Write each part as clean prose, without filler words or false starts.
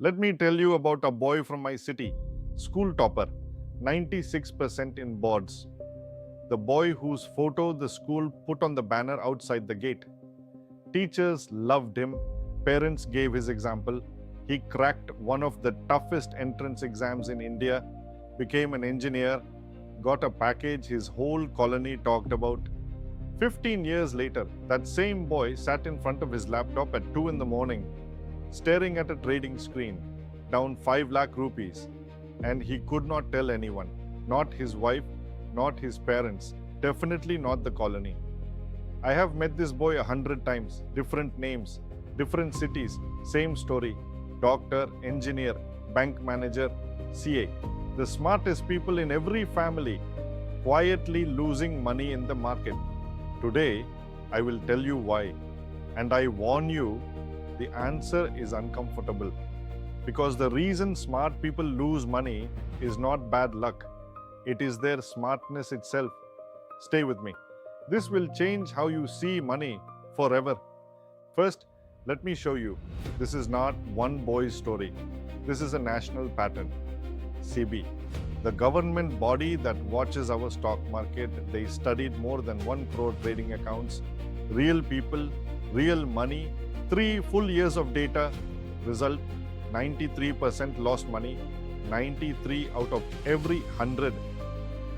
Let me tell you about a boy from my city, school topper, 96% in boards. The boy whose photo the school put on the banner outside the gate. Teachers loved him, parents gave his example. He cracked one of the toughest entrance exams in India, became an engineer, got a package his whole colony talked about. 15 years later, that same boy sat in front of his laptop at 2 in the morning, staring at a trading screen, down 5 lakh rupees, and he could not tell anyone, not his wife, not his parents, definitely not the colony. I have met this boy 100 times, different names, different cities, same story. Doctor, engineer, bank manager, CA. The smartest people in every family, quietly losing money in the market. Today, I will tell you why. And I warn you, the answer is uncomfortable. Because the reason smart people lose money is not bad luck, it is their smartness itself. Stay with me. This will change how you see money forever. First, let me show you. This is not one boy's story. This is a national pattern. SEBI, the government body that watches our stock market, they studied more than 1 crore trading accounts, real people, real money, 3 full years of data. Result, 93% lost money, 93 out of every 100.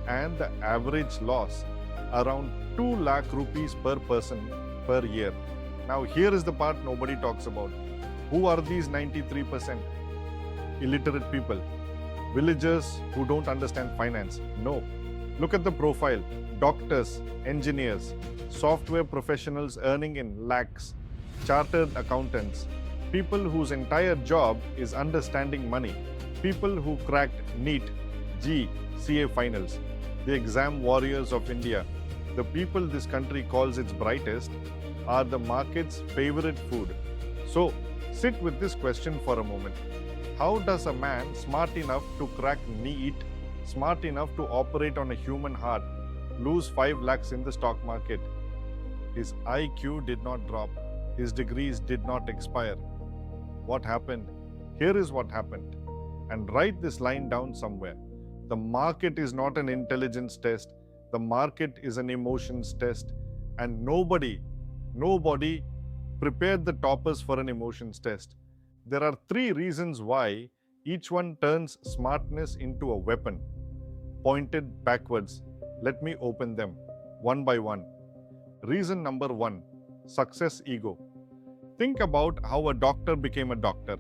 And the average loss, around 2 lakh rupees per person per year. Now here is the part nobody talks about. Who are these 93%? Illiterate people. Villagers who don't understand finance. No. Look at the profile. Doctors, engineers, software professionals earning in lakhs, chartered accountants, people whose entire job is understanding money, people who cracked NEET, G, CA finals, the exam warriors of India, the people this country calls its brightest, are the market's favorite food. So, sit with this question for a moment. How does a man smart enough to crack NEET, smart enough to operate on a human heart, lose 5 lakhs in the stock market? His IQ did not drop. His degrees did not expire. What happened? Here is what happened. And write this line down somewhere. The market is not an intelligence test. The market is an emotions test. And nobody prepared the toppers for an emotions test. There are 3 reasons why each one turns smartness into a weapon, pointed backwards. Let me open them one by one. Reason number 1, success ego. Think about how a doctor became a doctor.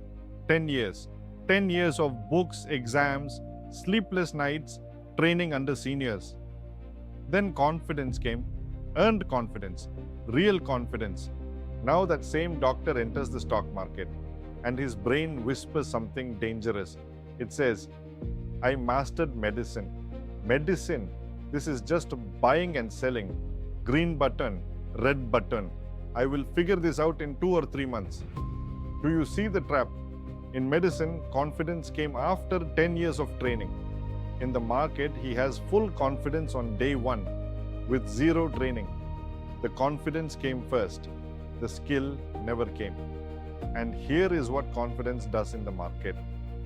10 years. 10 years of books, exams, sleepless nights, training under seniors. Then confidence came, earned confidence, real confidence. Now that same doctor enters the stock market and his brain whispers something dangerous. It says, I mastered medicine. Medicine, this is just buying and selling. Green button, red button. I will figure this out in 2 or 3 months. Do you see the trap? In medicine, confidence came after 10 years of training. In the market, he has full confidence on day 1 with 0 training. The confidence came first. The skill never came. And here is what confidence does in the market.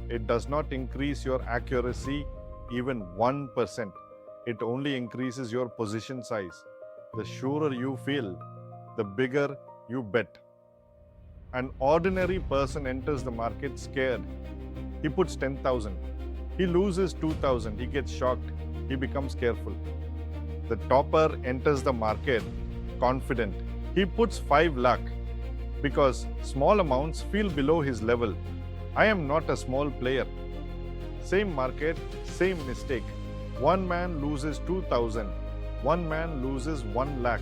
It does not increase your accuracy even 1%. It only increases your position size. The surer you feel, the bigger you bet. An ordinary person enters the market scared. He puts 10,000. He loses 2,000. He gets shocked. He becomes careful. The topper enters the market confident. He puts 5 lakh because small amounts feel below his level. I am not a small player. Same market, same mistake. One man loses 2,000. One man loses 1 lakh.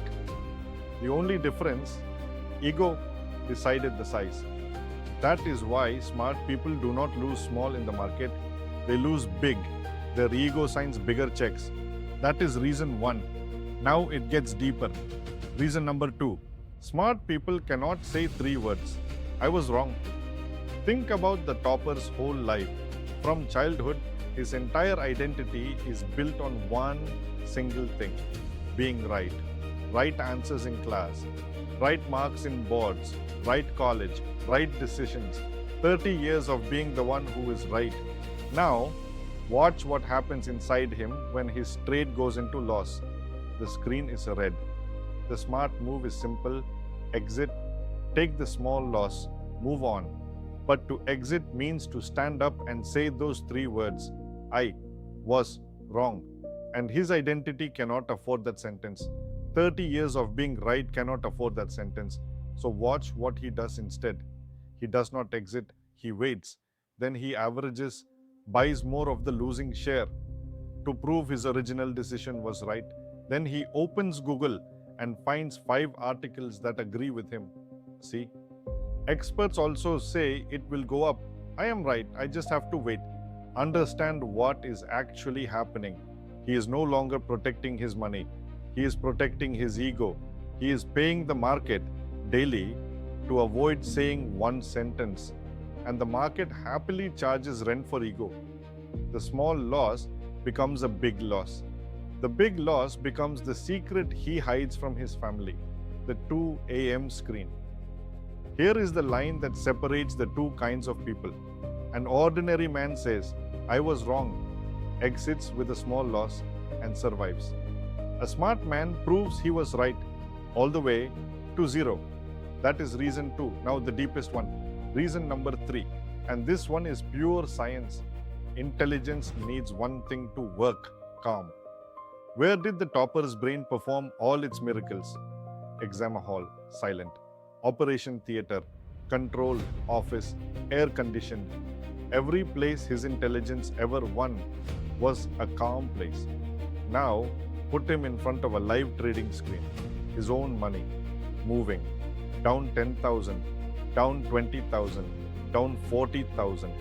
The only difference, ego decided the size. That is why smart people do not lose small in the market. They lose big. Their ego signs bigger checks. That is reason 1. Now it gets deeper. Reason number 2. Smart people cannot say 3 words. I was wrong. Think about the topper's whole life. From childhood, his entire identity is built on one single thing, being right. Right answers in class, right marks in boards, right college, right decisions. 30 years of being the one who is right. Now, watch what happens inside him when his trade goes into loss. The screen is red. The smart move is simple: exit, take the small loss, move on. But to exit means to stand up and say those three words: I was wrong. And his identity cannot afford that sentence. 30 years of being right cannot afford that sentence. So watch what he does instead. He does not exit, he waits. Then he averages, buys more of the losing share to prove his original decision was right. Then he opens Google and finds 5 articles that agree with him. See? Experts also say it will go up. I am right, I just have to wait. Understand what is actually happening. He is no longer protecting his money. He is protecting his ego. He is paying the market daily to avoid saying one sentence. And the market happily charges rent for ego. The small loss becomes a big loss. The big loss becomes the secret he hides from his family, the 2 a.m. screen. Here is the line that separates the two kinds of people. An ordinary man says, I was wrong, exits with a small loss, and survives. A smart man proves he was right all the way to 0. That is reason 2. Now the deepest one. Reason number 3. And this one is pure science. Intelligence needs one thing to work: calm. Where did the topper's brain perform all its miracles? Exam hall, silent. Operation theater, control office, air conditioned. Every place his intelligence ever won was a calm place. Now, put him in front of a live trading screen. His own money, moving. Down 10,000, down 20,000, down 40,000.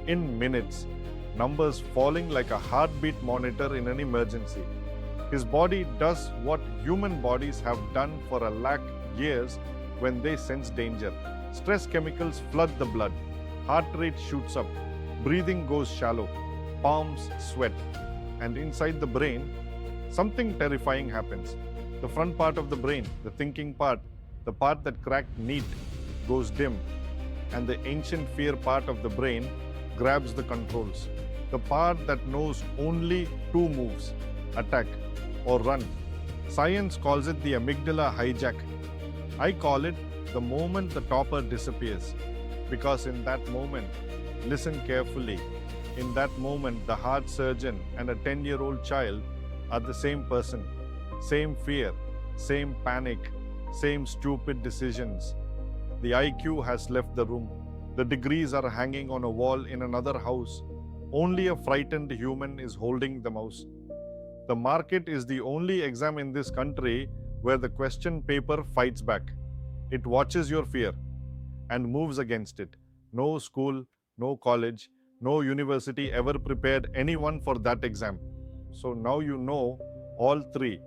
In minutes, numbers falling like a heartbeat monitor in an emergency. His body does what human bodies have done for a lakh years when they sense danger. Stress chemicals flood the blood. Heart rate shoots up. Breathing goes shallow. Palms sweat. And inside the brain, something terrifying happens. The front part of the brain, the thinking part, the part that cracked neat, goes dim. And the ancient fear part of the brain grabs the controls. The part that knows only 2 moves: attack or run. Science calls it the amygdala hijack. I call it the moment the topper disappears. Because in that moment, listen carefully, in that moment the heart surgeon and a 10-year-old child are the same person. Same fear, same panic, same stupid decisions. The IQ has left the room. The degrees are hanging on a wall in another house. Only a frightened human is holding the mouse. The market is the only exam in this country where the question paper fights back. It watches your fear and moves against it. No school, no college, no university ever prepared anyone for that exam. So now you know all 3.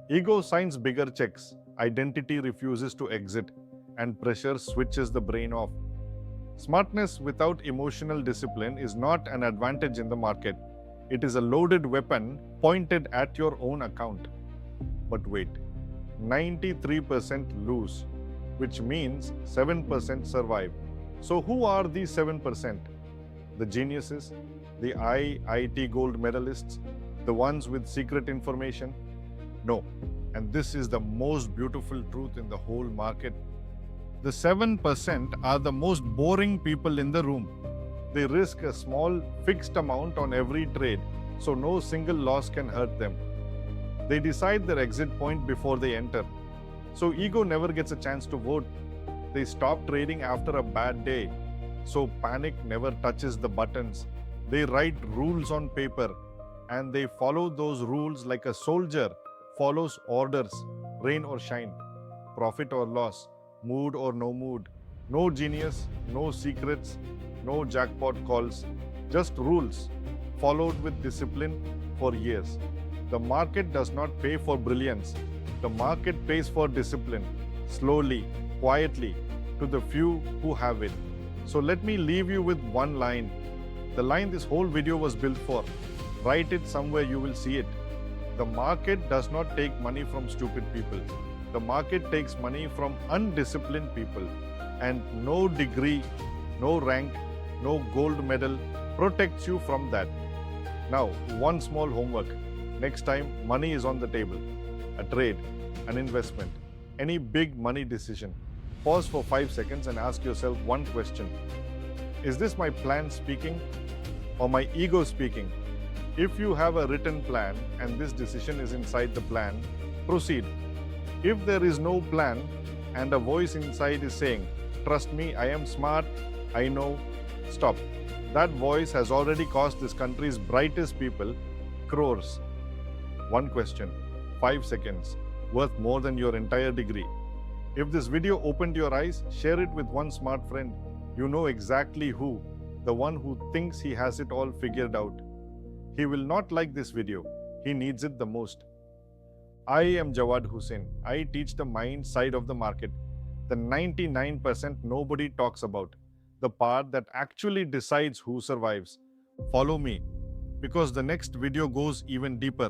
Ego signs bigger checks, identity refuses to exit, and pressure switches the brain off. Smartness without emotional discipline is not an advantage in the market. It is a loaded weapon pointed at your own account. But wait, 93% lose, which means 7% survive. So who are these 7%? The geniuses, the IIT gold medalists, the ones with secret information? No. And this is the most beautiful truth in the whole market. The 7% are the most boring people in the room. They risk a small fixed amount on every trade, so no single loss can hurt them. They decide their exit point before they enter. So ego never gets a chance to vote. They stop trading after a bad day. So panic never touches the buttons. They write rules on paper and they follow those rules like a soldier follows orders, rain or shine, profit or loss, mood or no mood. No genius, no secrets, no jackpot calls, just rules followed with discipline for years. The market does not pay for brilliance. The market pays for discipline, slowly, quietly, to the few who have it. So let me leave you with one line. The line this whole video was built for. Write it somewhere, you will see it. The market does not take money from stupid people. The market takes money from undisciplined people. And no degree, No rank, no gold medal protects you from that. Now, one small homework. Next time money is on the table, a trade, an investment, any big money decision, pause for 5 seconds and ask yourself one question. Is this my plan speaking or my ego speaking? If you have a written plan and this decision is inside the plan, proceed. If there is no plan and a voice inside is saying, trust me, I am smart, I know, stop. That voice has already cost this country's brightest people crores. One question, 5 seconds, worth more than your entire degree. If this video opened your eyes, share it with one smart friend. You know exactly who, the one who thinks he has it all figured out. He will not like this video. He needs it the most. I am Jawaad Hussain. I teach the mind side of the market, the 99% nobody talks about, the part that actually decides who survives. Follow me, because the next video goes even deeper.